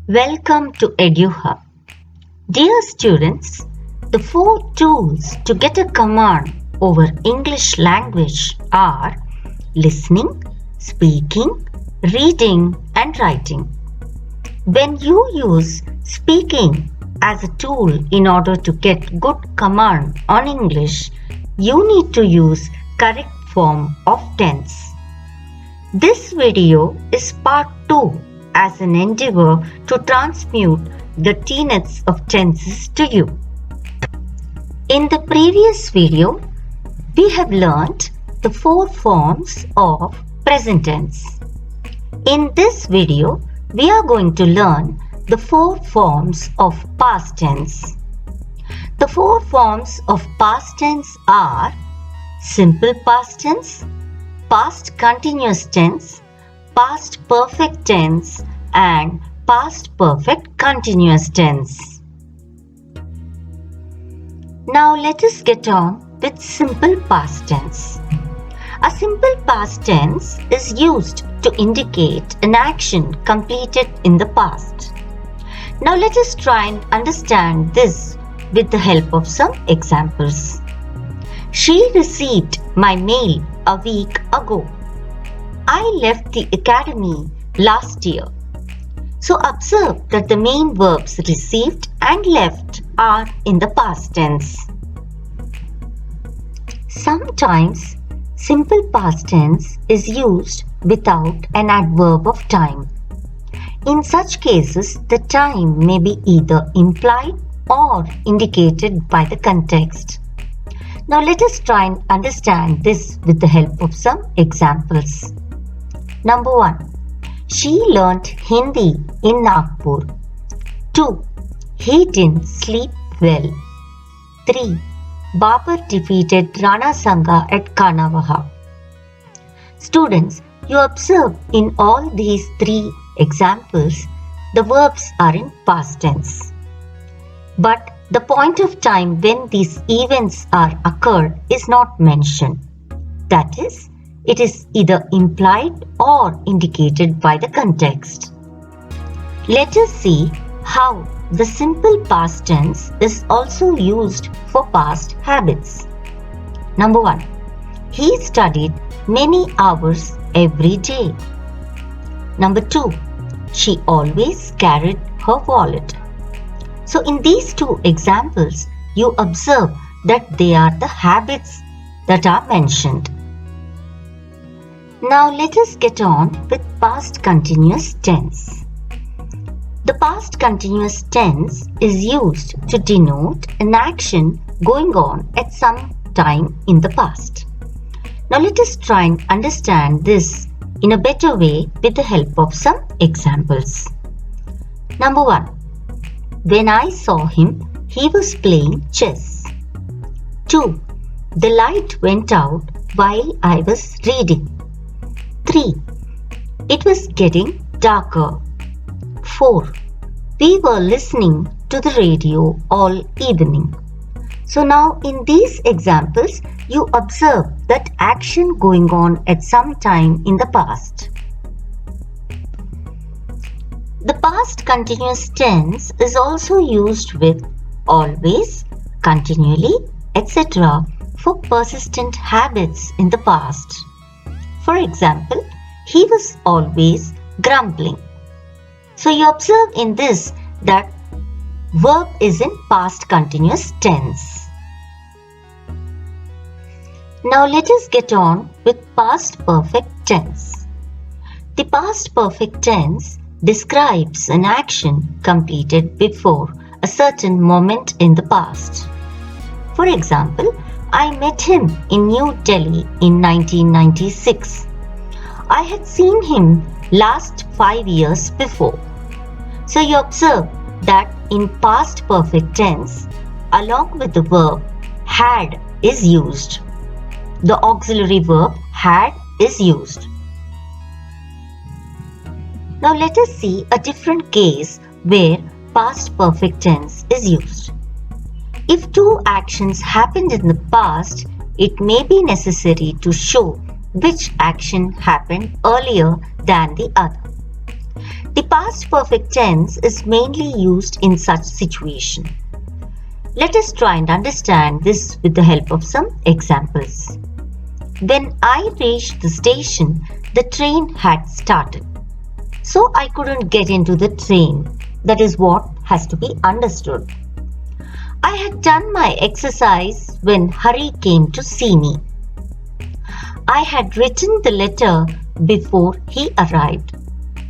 Welcome to EduHub. Dear students, the 4 tools to get a command over English language are listening, speaking, reading and writing. When you use speaking as a tool in order to get good command on English, you need to use correct form of tense. This video is part 2 as an endeavor to transmute the tenets of tenses to you. In the previous video, we have learnt the 4 forms of present tense. In this video, we are going to learn the 4 forms of past tense. The 4 forms of past tense are simple past tense, past continuous tense, past perfect tense and past perfect continuous tense. Now let us get on with simple past tense. A simple past tense is used to indicate an action completed in the past. Now let us try and understand this with the help of some examples. She received my mail a week ago. I left the academy last year. So observe that the main verbs received and left are in the past tense. Sometimes simple past tense is used without an adverb of time. In such cases, the time may be either implied or indicated by the context. Now let us try and understand this with the help of some examples. Number 1. She learnt Hindi in Nagpur. 2. He didn't sleep well. 3. Babar defeated Rana Sanga at Kanavaha. Students, you observe in all these 3 examples, the verbs are in past tense. But the point of time when these events are occurred is not mentioned. That is, it is either implied or indicated by the context. Let us see how the simple past tense is also used for past habits. Number 1. He studied many hours every day. Number 2. She always carried her wallet. So in these 2 examples, you observe that they are the habits that are mentioned. Now let us get on with past continuous tense. The past continuous tense is used to denote an action going on at some time in the past. Now let us try and understand this in a better way with the help of some examples. Number 1. When I saw him, he was playing chess. 2. The light went out while I was reading. 3. It was getting darker. 4. We were listening to the radio all evening. So now in these examples, you observe that action going on at some time in the past. The past continuous tense is also used with always, continually, etc. for persistent habits in the past. For example, he was always grumbling. So you observe in this that verb is in past continuous tense. Now let us get on with past perfect tense. The past perfect tense describes an action completed before a certain moment in the past. For example, I met him in New Delhi in 1996. I had seen him last 5 years before. So you observe that in past perfect tense, along with the verb had is used. The auxiliary verb had is used. Now let us see a different case where past perfect tense is used. If 2 actions happened in the past, it may be necessary to show which action happened earlier than the other. The past perfect tense is mainly used in such situation. Let us try and understand this with the help of some examples. When I reached the station, the train had started. So I couldn't get into the train. That is what has to be understood. I had done my exercise when Hari came to see me. I had written the letter before he arrived.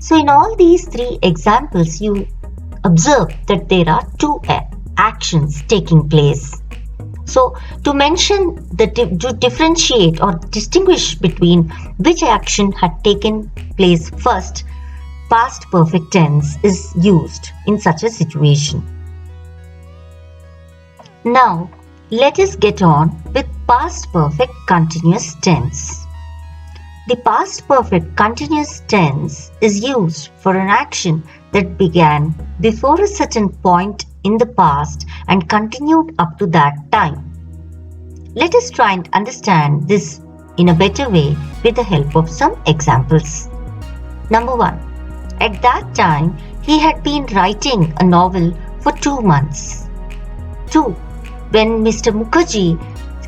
So in all these three examples, you observe that there are two actions taking place. So to differentiate or distinguish between which action had taken place first, past perfect tense is used in such a situation. Now, let us get on with past perfect continuous tense. The past perfect continuous tense is used for an action that began before a certain point in the past and continued up to that time. Let us try and understand this in a better way with the help of some examples. Number 1. At that time, he had been writing a novel for 2 months. 2. When Mr. Mukherjee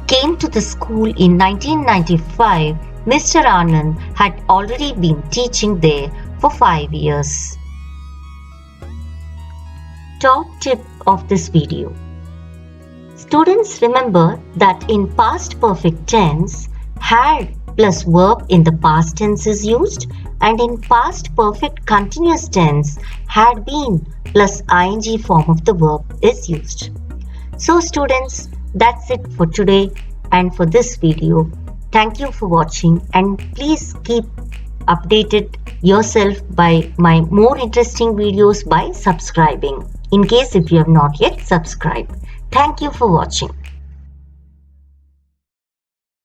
came to the school in 1995, Mr. Anand had already been teaching there for 5 years. Top tip of this video. Students, remember that in past perfect tense, had plus verb in the past tense is used, and in past perfect continuous tense, had been plus ing form of the verb is used. So students, that's it for today and for this video. Thank you for watching, and please keep updated yourself by my more interesting videos by subscribing, in case if you have not yet subscribed. Thank you for watching.